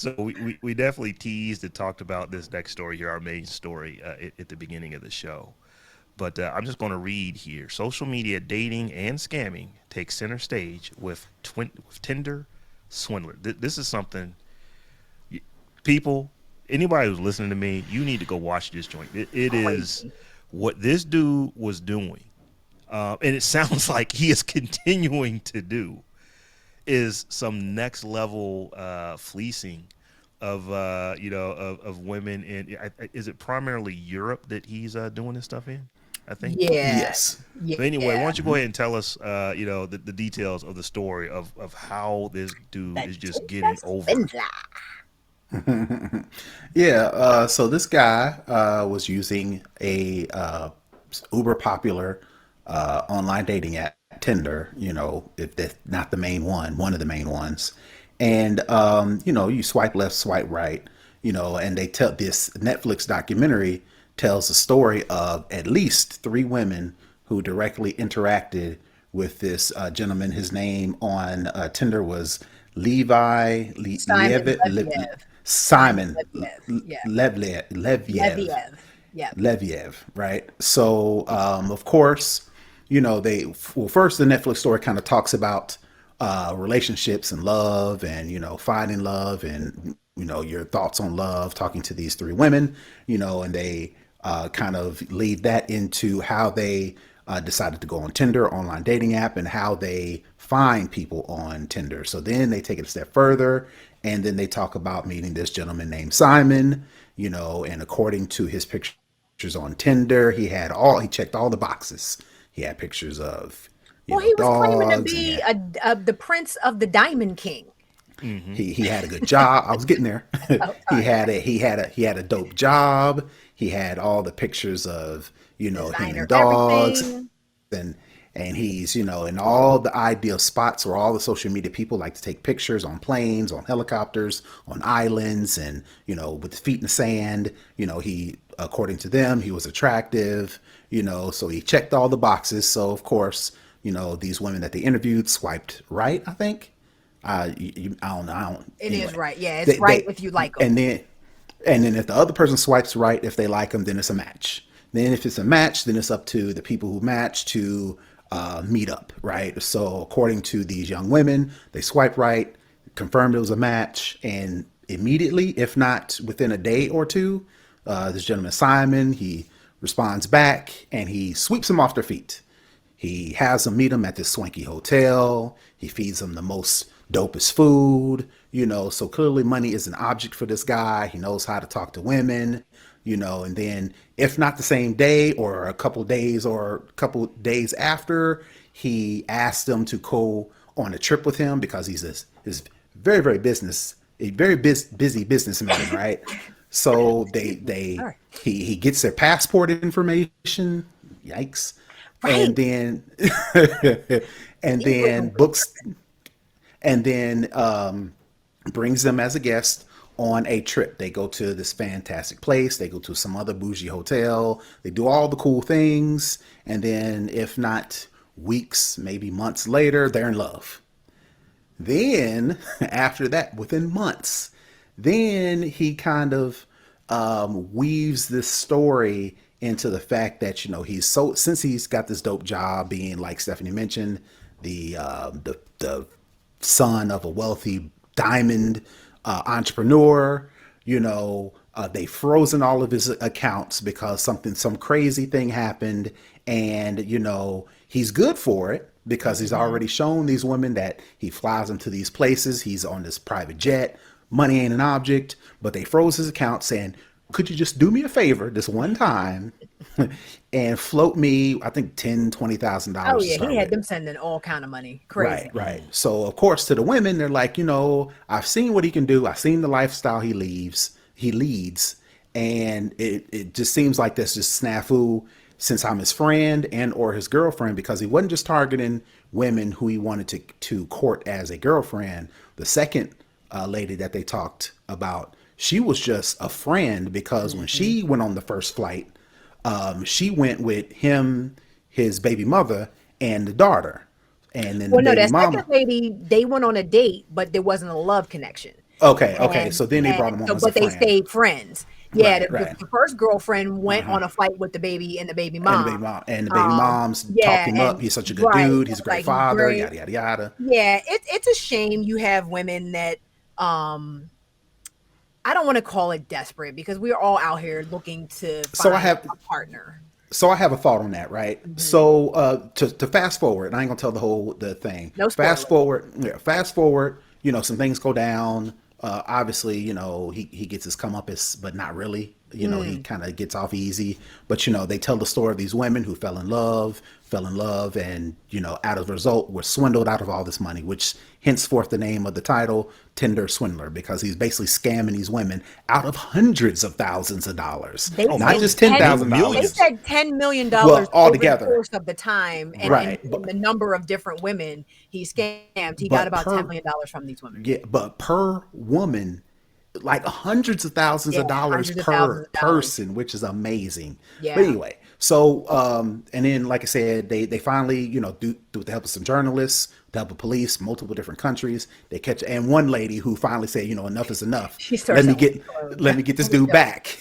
So we definitely teased and talked about this next story here, our main story, at the beginning of the show. But I'm just going to read here. Social media dating and scamming takes center stage with Tinder Swindler. This is something people, anybody who's listening to me, you need to go watch this joint. It is Crazy. what this dude was doing, and it sounds like he is continuing to do is some next level fleecing of of women in is it primarily Europe that he's doing this stuff in? I think. Yeah. Yes. So anyway, why Yeah. don't you go ahead and tell us the details of the story of how this dude The is just Tinder getting over. Swindler. Yeah. So this guy was using a uber popular online dating app, Tinder. If that's not the main one of the main ones. And you swipe left, swipe right. And they tell this Netflix documentary tells the story of at least three women who directly interacted with this gentleman. His name on Tinder was Levi Simon Leviev. Simon Simon Leviev. Yeah. Leviev. Leviev. Yeah. Leviev, right? So, of course, well, first the Netflix story kind of talks about relationships and love and, finding love and, your thoughts on love, talking to these three women, and they kind of lead that into how they decided to go on Tinder, online dating app, and how they find people on Tinder. So then they take it a step further, and then they talk about meeting this gentleman named Simon, and according to his pictures on Tinder, he checked all the boxes. He had pictures of, Well, he was claiming to dogs, and be the prince of the Diamond King. Mm-hmm. he had a good job. I was getting there. Oh, all right, all right. He had a dope job. He had all the pictures of him Designer and dogs, everything. and he's in all the ideal spots where all the social media people like to take pictures on planes, on helicopters, on islands, and with his feet in the sand. He according to them he was attractive. So he checked all the boxes. So of course these women that they interviewed swiped right. I think. I don't know. I don't. It is Anyway, right. Yeah, it's right they if you like them. and then if the other person swipes right, if they like them, then it's a match. Then if it's a match, then it's up to the people who match to meet up, right? So according to these young women, they swipe right, confirmed it was a match, and immediately, if not within a day or two, this gentleman Simon he responds back and he sweeps them off their feet. He has them meet him at this swanky hotel. He feeds them the most dopest food, So clearly, money is an object for this guy. He knows how to talk to women, And then, if not the same day or a couple days after, he asked them to go on a trip with him because he's this very, a very busy businessman, right? So All right. he gets their passport information. Yikes. And Right. then and He then wouldn't. books and then brings them as a guest on a trip. They go to this fantastic place. They go to some other bougie hotel. They do all the cool things, and then if not weeks, maybe months later, they're in love. Then after that, within months, then he kind of weaves this story into the fact that he's so since he's got this dope job being like Stephanie mentioned the son of a wealthy diamond entrepreneur. They've frozen all of his accounts because some crazy thing happened, and he's good for it because he's Hmm. already shown these women that he flies them to these places. He's on this private jet. Money ain't an object, but they froze his account saying, could you just do me a favor this one time and float me, I think, Oh $10,000 to yeah, he start had with. them sending all kind of money. Right, Crazy. right. So of course to the women, they're like, I've seen what he can do. I've seen the lifestyle he leads, and it just seems like this just snafu since I'm his friend and or his girlfriend because he wasn't just targeting women who he wanted to court as a girlfriend. The second lady that they talked about, she was just a friend because when Hmm. she went on the first flight, she went with him, his baby mother, and the daughter. And then the Well, no, baby that second mama, lady, they went on a date, but there wasn't a love connection. Okay, okay. and So then they brought him on so as a but they friend. stayed friends. Yeah, Right, right. the first girlfriend went Uh-huh. on a flight with the baby and the baby And the mom. baby mom and the baby moms talked Yeah, him up. and He's such a good right, dude. it He's a was great like he's father. great. Yada yada yada. Yeah, it's a shame you have women that um I don't want to call it desperate because we're all out here looking to So I find have a partner. so I have a thought on that, right? Hmm. So to fast forward, and I ain't gonna tell the thing. No Fast spoilers. forward, yeah, fast forward. Some things go down. Obviously, he gets his comeuppance, but not really. He Mm. kind of gets off easy. But they tell the story of these women who fell in love, and out of the result, were swindled out of all this money, which henceforth the name of the title, Tinder Swindler, because he's basically scamming these women out of hundreds of thousands of dollars, They Oh, not said just ten thousand they dollars. millions. said $10 million Well, over the altogether, course of the time, and right? and the number of different women he scammed. He got But about ten per million dollars from these women. yeah, but per woman, like hundreds of thousands Yeah, of dollars hundreds of per thousands of dollars. person, which is amazing. But Yeah. anyway, so and then like I said, they finally with the help of some journalists, with the help of police, multiple different countries, they catch and one lady who finally said, enough is enough. She starts Let me selling get clothes. let me get this That was dude dope. back.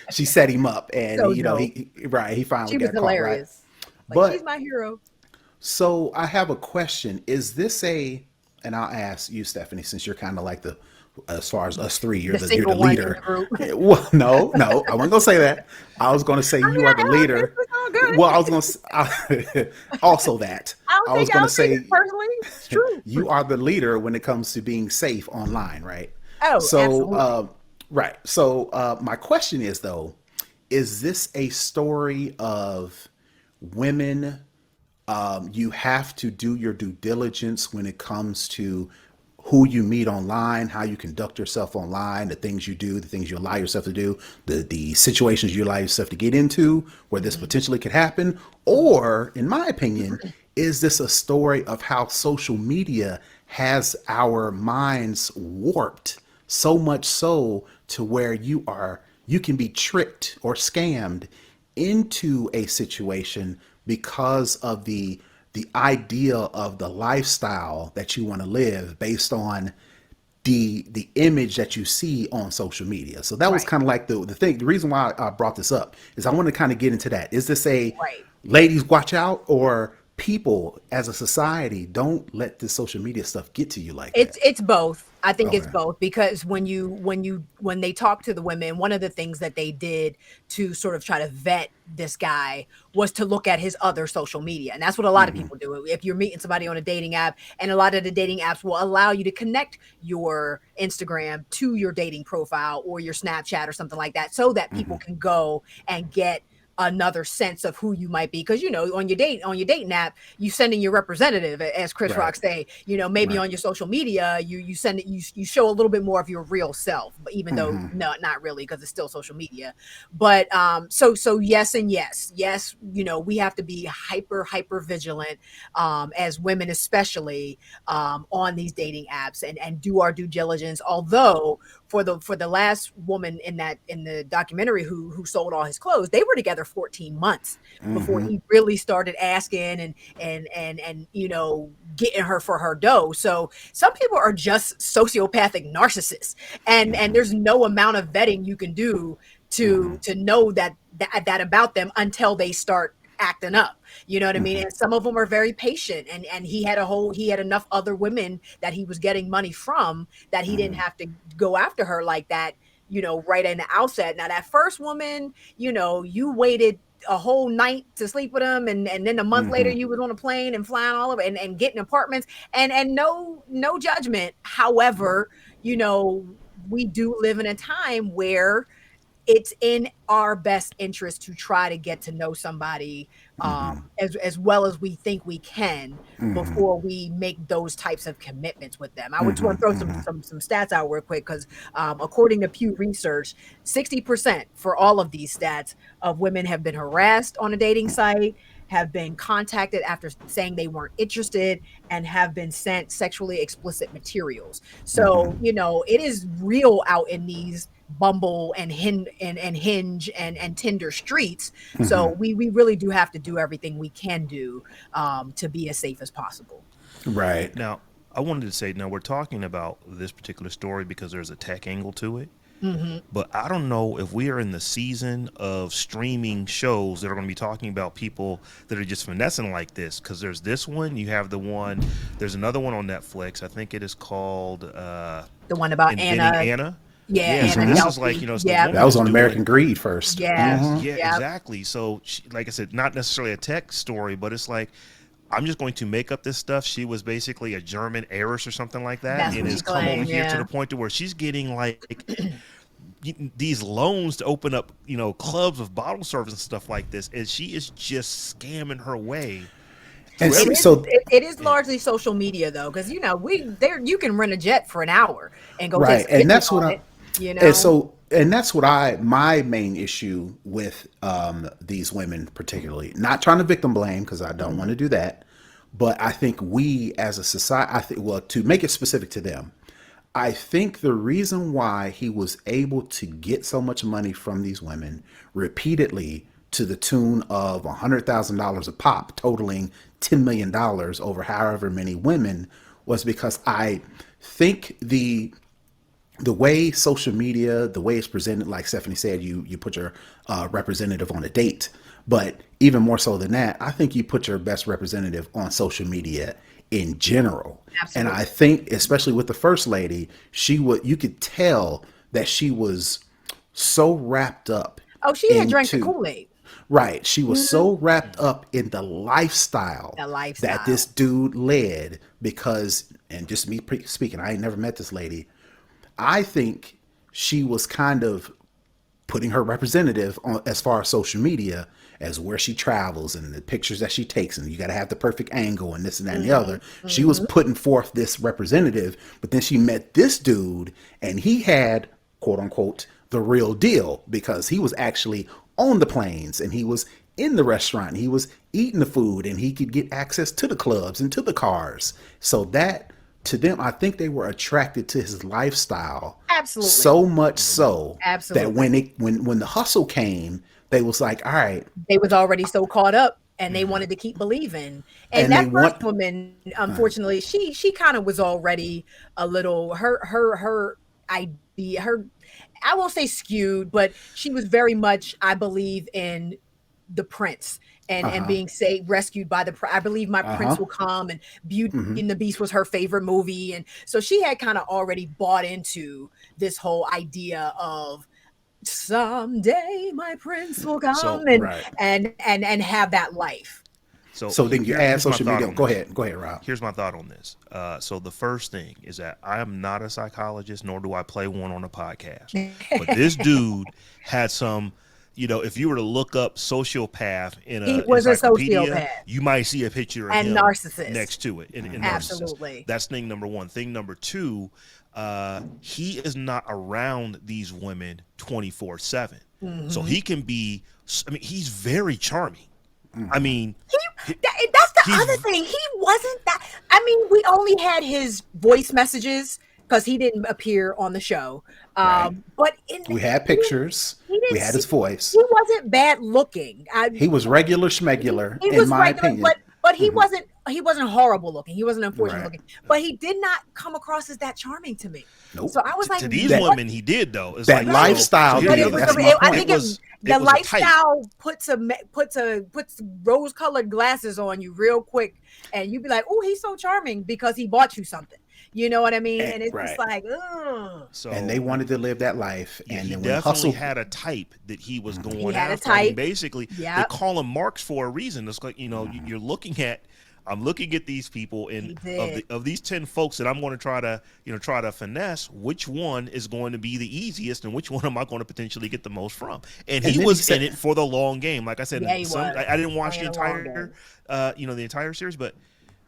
She set him up, and So dope. he finally She was got caught, right? hilarious. Like she's But my hero. so I have a question. Is this and I'll ask you, Stephanie, since you're kind of like as far as us three, The you're the single one in leader. the group. Well, no, no, I wasn't gonna say that. I was gonna say I mean, you are the it's leader. all good. Well, I was also that. I was I gonna don't take it say personally. It's true. you are the leader when it comes to being safe online, right? Oh, So, absolutely. right. So, my question is though, is this a story of women you have to do your due diligence when it comes to who you meet online, how you conduct yourself online, the things you do, the things you allow yourself to do, the situations you allow yourself to get into where this Hmm. potentially could happen? Or, in my opinion, is this a story of how social media has our minds warped so much so to where you can be tricked or scammed into a situation because of the idea of the lifestyle that you want to live based on the image that you see on social media. So that was Right. kind of like the thing. The reason why I brought this up is I want to kind of get into that. Is this a Right. ladies watch out, or people as a society don't let this social media stuff get to you like that? It's both. I think it's Okay. both because when they talk to the women, one of the things that they did to sort of try to vet this guy was to look at his other social media. And that's what a lot of Mm-hmm. people do. If you're meeting somebody on a dating app, and a lot of the dating apps will allow you to connect your Instagram to your dating profile or your Snapchat or something like that so that people Mm-hmm. can go and get another sense of who you might be, because on your dating app you send in your representative, as Chris Right. Rock say, maybe Right. on your social media you send it, you show a little bit more of your real self, but even though Mm-hmm. no, not really, because it's still social media. But so yes and yes, we have to be hyper vigilant, as women especially, on these dating apps, and do our due diligence. Although for the last woman in the documentary who sold all his clothes, they were together 14 months before Mm-hmm. he really started asking and getting her for her dough. So some people are just sociopathic narcissists, and Mm-hmm. there's no amount of vetting you can do Mm-hmm. to know that about them until they start acting up. You know what I mean? Mm-hmm. And some of them are very patient, and he had enough other women that he was getting money from, that he didn't Mm-hmm. have to go after her like that, right in the outset. Now that first woman, you waited a whole night to sleep with him, and then a month later Mm-hmm. you was on a plane and flying all over and getting apartments, and no judgment. However, we do live in a time where it's in our best interest to try to get to know somebody, Mm-hmm. as well as we think we can Mm-hmm. before we make those types of commitments with them. I would just want to throw Mm-hmm. some stats out real quick, because according to Pew Research, 60% for all of these stats of women have been harassed on a dating site, have been contacted after saying they weren't interested, and have been sent sexually explicit materials. So, Mm-hmm. it is real out in these Bumble and Hinge and Tinder streets. Mm-hmm. So we really do have to do everything we can do, to be as safe as possible. Right. Now, I wanted to say, now we're talking about this particular story because there's a tech angle to it. Mm-hmm. But I don't know if we are in the season of streaming shows that are going to be talking about people that are just finessing like this. Because there's this one, you have the one, there's another one on Netflix. I think it is called The one about Inventing Anna. Anna. Yeah, Yeah, so Anna this is like, Delphi. it's the Yeah. woman That was is on American doing. Greed first. Yeah. Yes, Mhm. yeah, Yeah. exactly. So, like I said, not necessarily a tech story, but it's like I'm just going to make up this stuff. She was basically a German heiress or something like that, That's and what has she come over claimed. here to Yeah. the point to where she's getting like these loans to open up, clubs of bottle service and stuff like this, and she is just scamming her way And through It see, is. everything. so It is And largely social media though, because we there you can rent a jet for an hour and go take right, some and pictures that's what on I, it. You and know. so, and that's what my main issue with these women, particularly, not trying to victim blame because I don't want Mhm. to do that, but I think we as a society, I think, well, to make it specific to them, I think the reason why he was able to get so much money from these women repeatedly to the tune of $100,000 a pop, totaling $10 million over however many women, was because I think the way social media, the way it's presented, like Stephanie said, you put your representative on a date, but even more so than that, I think you put your best representative on social media in general. And I Absolutely. think, especially with the first lady, she would you could tell that she was so wrapped up Oh, she had drank the into Kool-Aid. right. She was Mhm. so wrapped up in the lifestyle The that this lifestyle. dude led because, and just me speaking, I ain't never met this lady. I think she was kind of putting her representative on as far as social media as where she travels and the pictures that she takes, and you got to have the perfect angle and this and that and the Mhm. other. She was Mhm. putting forth this representative, but then she met this dude and he had, quote unquote, the real deal because he was actually on the planes and he was in the restaurant, he was eating the food, and he could get access to the clubs and to the cars. So that, to them, I think they were attracted to his lifestyle Absolutely. so much Mhm. so that Absolutely. when the hustle came, they was like, all right, They was already so caught up and they wanted to keep believing. And and they that first want woman, unfortunately, she kind of was already a little her idea, her I won't say skewed, but she was very much, I believe, in the prince and uh-huh, being saved, rescued by I believe my prince uh-huh, will come, and Beauty hmm, and the Beast was her favorite movie, and so she had kind of already bought into this whole idea of someday my prince will come So, right. and have that life. so So then you add here's my social thought media. on this. Go ahead, Rob. Here's my thought on this. So the first thing is that I am not a psychologist, nor do I play one on a podcast. But this dude had some, if you were to look up sociopath in He a was a encyclopedia, sociopath you might see a picture of and him narcissist. next to it in narcissist. Absolutely. That's thing number one. Thing number two, he is not around these women 24/7, so Hmm. he can be. I mean, he's very charming. I mean, That's the he's other thing. He wasn't that. I mean, we only had his voice messages because he didn't appear on the show. Right. But We had he didn't, pictures. he We didn't had see. his voice. He wasn't bad looking. He was regular schmegular, He in was my regular, opinion. but Hmm. he wasn't horrible looking. He wasn't unfortunate Right. looking, but he did not come across as that charming to me. Nope. So I was like, to these That what? women he did though. It's that like Right. so lifestyle here's But the it did. other was, That's thing. my I point. think It the was a type. lifestyle puts rose colored glasses on you real quick, and you be like, oh, he's so charming because he bought you something. You know what I mean? And it's just Right. like, ugh. And they So wanted to live that life. yeah, And he then when the definitely hustle, had a type that he was He going had a after. I mean, type. basically, they Yep, call him marks for a reason. It's like you're looking at. I'm looking at these people, and he did. of these 10 folks that I'm going to try to finesse. Which one is going to be the easiest, and which one am I going to potentially get the most from? And he and then he was in said, it for the long game. Like I said, Yeah, he was I didn't watch the playing a long entire, game. the entire series, but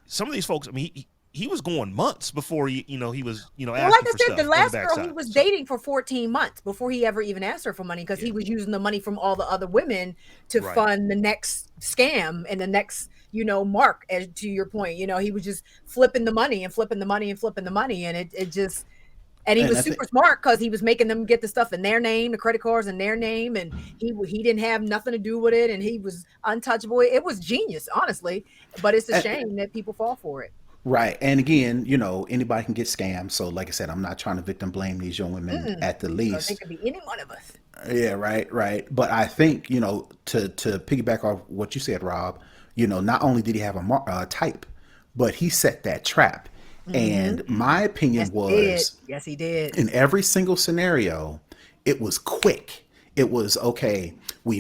some of these folks. I mean, he was going months before he was Well, like asking I for said, the stuff on the last girl he backside. was So dating for 14 months before he ever even asked her for money because yeah, he was using the money from all the other women to right. fund the next scam and the next, mark, as to your point. He was just flipping the money and flipping the money and flipping the money. And it just, and he and was I think, super smart because he was making them get the stuff in their name, the credit cards in their name. And he didn't have nothing to do with it. And he was untouchable. It was genius, honestly. But it's a and, shame that people fall for it. Right. And again, anybody can get scammed. So, like I said, I'm not trying to victim blame these young women Mm-mm. at the Because it least. could be any one of us. Yeah, right, right. But I think, to piggyback off what you said, Rob, not only did he have a type, but he set that trap. Mm-hmm. And my Yes, opinion he did. was, Yes, he did. in every single scenario, it was quick. It was okay. We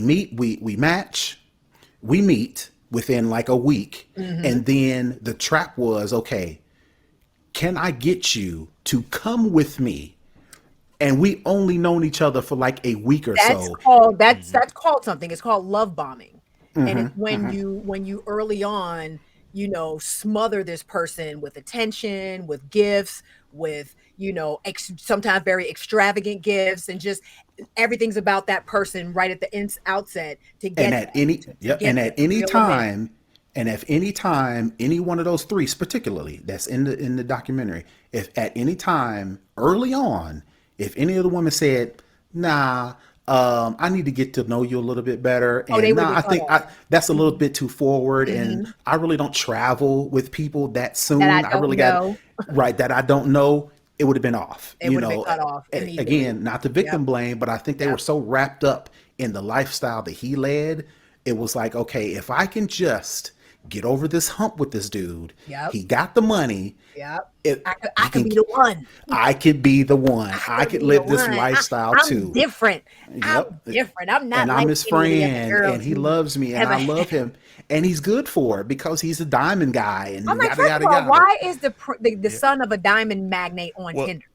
match, we meet within like a week, Mm-hmm. and then the trap was okay. Can I get you to come with me? And we only known each other for like a week or That's so. called Hmm. that's called something. It's called love bombing. And it's when you early on, smother this person with attention, with gifts, with, sometimes very extravagant gifts, and just everything's about that person right at the outset to And get at any to yep, get and them at to any reel them in. time, and if any time any one of those three, particularly that's in the documentary, if at any time early on, if any of the women said, "Nah, I need to get to know you a little bit better," Oh, they and would have nah, been I cut think off. that's a little Mhm. bit too forward, and Mhm. I really don't travel with people that That I soon. I don't really got know. right that I don't know. It would have been off. It would have been cut off immediately. Again, not the Yep. victim blame, but I think they were Yep. so wrapped up in the lifestyle that he led. It was like, okay, if I can just get over this hump with this dude, Yep. he got the money. Yep. It, I I could can, be the one. I could be the one. I I could could be the live this one. lifestyle I'm too. different. I'm Yep. different. I'm not And I'm like his any of the other friend, and girls he who loves me, and have I a. love him, and he's good for it because he's a diamond guy, I'm and like, yada first of yada all, yada. why is the Yeah. son of a diamond magnate on Well, Tinder?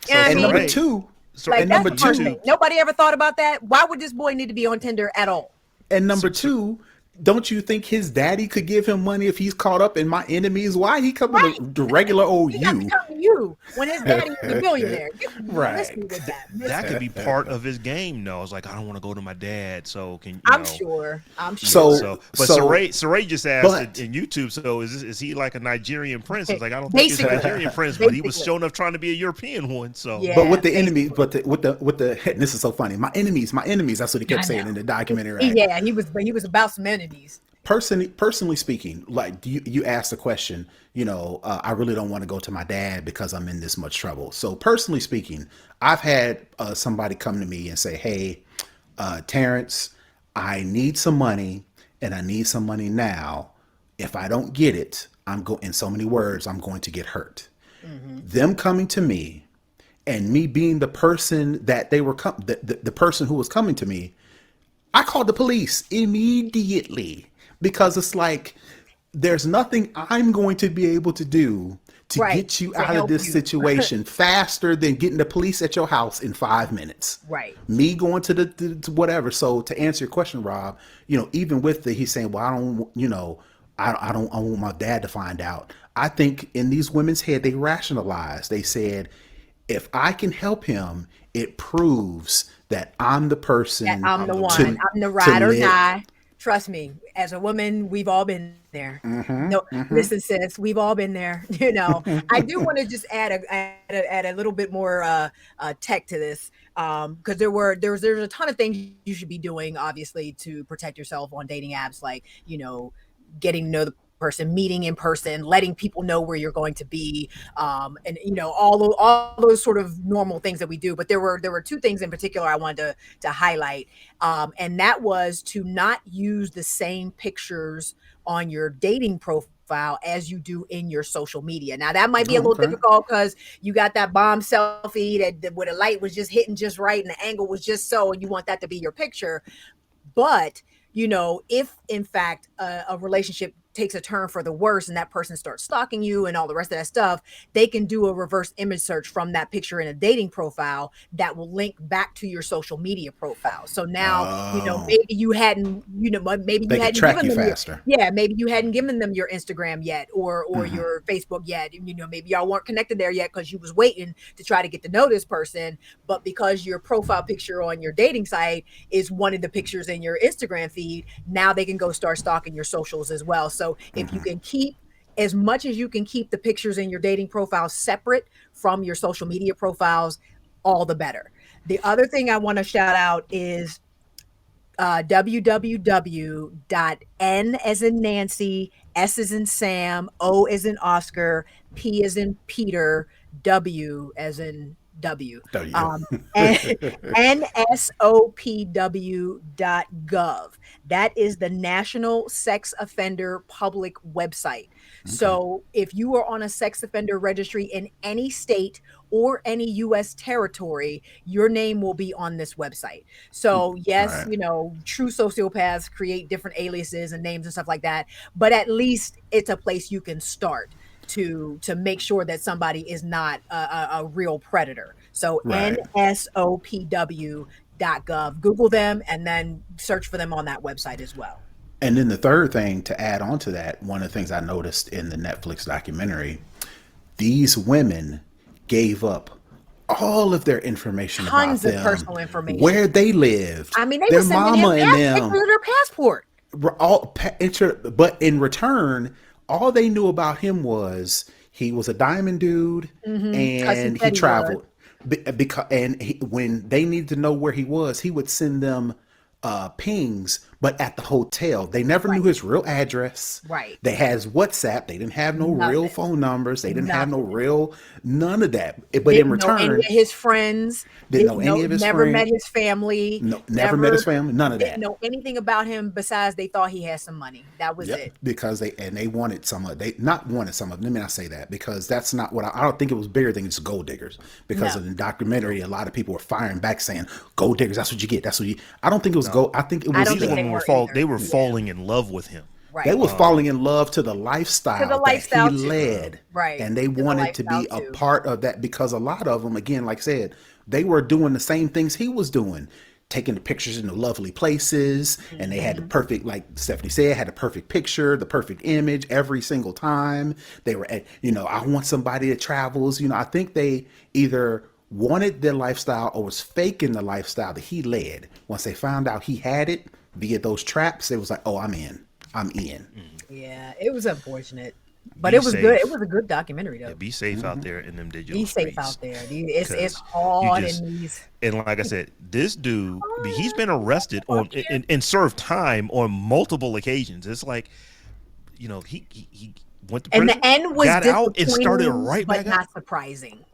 You know so what I And number mean? Saray, two, Like, and on that's number the first two, thing. YouTube. Nobody ever thought about that. Why would this boy need to be on Tinder at all? And So, number so, two, don't you think his daddy could give him money if he's caught up in my enemies? Why he coming to Right. the regular old He got to you? come to you when his daddy is a billionaire. Miss me Right. with that. Miss that me. could be part of his game, though. It's like I don't want to go to my dad, so can I'm sure. I'm Yeah. sure. But So, Saray just asked but in YouTube. So is he like a Nigerian prince? It's like I don't think he's a Basically. Nigerian prince, but he was Basically. showing up trying to be a European one. So but Yeah, with the enemies, basically. but with the and this is so funny. My enemies. That's what he kept I know. saying in the documentary. He, Right? yeah, he was about some enemies. Personally speaking, like you asked the question, I really don't want to go to my dad because I'm in this much trouble. So personally speaking, I've had somebody come to me and say, "Hey, Terrance, I need some money, and I need some money now. If I don't get it, I'm going. In so many words, I'm going to get hurt." Hmm. Them coming to me, and me being the person that they were, the person who was coming to me, I called the police immediately because it's like there's nothing I'm going to be able to do to Right. get you To out of help this you. situation faster than getting the police at your house in 5 minutes. Right. Me going to whatever. So to answer your question, Rob, even with he's saying, well, I don't, I want my dad to find out. I think in these women's head, they rationalized. They said, if I can help him, it proves that I'm the That person I'm I'm the the one. one. to I'm the to ride or live. die. Trust me, as a woman, we've all been there. No, listen, sis, we've all been there. I do want to just add a little bit more tech to this, because there's a ton of things you should be doing, obviously, to protect yourself on dating apps, like getting to know the person, meeting in person, letting people know where you're going to be, and all those sort of normal things that we do. But there were two things in particular I wanted to highlight, and that was to not use the same pictures on your dating profile as you do in your social media. Now that might be a Oh, little okay. difficult because you got that bomb selfie where the light was just hitting just right and the angle was just so, and you want that to be your picture. But if in fact a relationship takes a turn for the worse and that person starts stalking you and all the rest of that stuff, they can do a reverse image search from that picture in a dating profile that will link back to your social media profile. So now, Oh, maybe you hadn't, maybe they you could hadn't track given you them your, faster. yeah, maybe you hadn't given them your Instagram yet, or your Facebook yet. Maybe y'all weren't connected there yet because you was waiting to try to get to know this person. But because your profile picture on your dating site is one of the pictures in your Instagram feed, now they can go start stalking your socials as well. So if you can keep as much as you can keep the pictures in your dating profile separate from your social media profiles, all the better. The other thing I want to shout out is www.n as in Nancy, S as in Sam, O as in Oscar, P as in Peter, W as in W. W. Um, and nsopw.gov. That is the National Sex Offender Public website. Okay. So if you are on a sex offender registry in any state or any U.S. territory, your name will be on this website. So yes, Right. true sociopaths create different aliases and names and stuff like that, but at least it's a place you can start to make sure that somebody is not a real predator. So Right. nsopw.gov, Google them and then search for them on that website as well. And then the third thing to add on to that, one of the things I noticed in the Netflix documentary, these women gave up all of their information about Tons of them, personal information. where they lived, I mean, they their were sending mama him and pictures them, of their passport. but in return, all they knew about him was he was a diamond dude Because he and he said he was. traveled. Because when they needed to know where he was, he would send them pings, but at the hotel. They never knew Right. his real address. Right. They had his WhatsApp. They didn't have no real Nothing. phone numbers. They didn't have no Nothing. real none of that. But in Didn't know any of return, his friends. didn't know any of his Never met friends. his family. No, never met his family. None of Didn't that. know anything about him besides they thought he had some money. That was Yep, it. because they wanted some of they not wanted some of. Let me not say that because that's not what I don't think it was bigger than just gold diggers. Because No. in the documentary, a lot of people were firing back saying gold diggers. That's what you get. That's what you. I don't think it was gold. I think it I was don't These think the, they women were either. they were falling in love with him. they Right. was falling in love to the lifestyle that he lifestyle too. led, Right. and they To the wanted to lifestyle be a too. part of that because a lot of them, again, like I said, they were doing the same things he was doing, taking the pictures in the lovely places, and they had the perfect, like Stephanie said, had the perfect picture, the perfect image every single time. They were, I want somebody that travels. I think they either wanted their lifestyle or was faking the lifestyle that he led. Once they found out he had it via those traps, it was like, oh, I'm in. I'm in. Yeah, it was unfortunate, but Be it was good. It safe. was a good documentary Yeah, though. be safe out there in them digital Be safe streets. out there. It's Because you hard just in these. and like I said, this dude, he's been arrested on and served time on multiple occasions. It's like, he went to And prison, the end was got out, and started disappointing, right but back up. not surprising.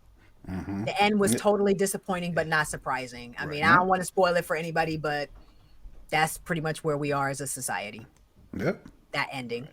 The end was totally disappointing, but not surprising. I mean, I Yeah. don't want to spoil it for anybody, but that's pretty much where we are as a society. Yep. That ending.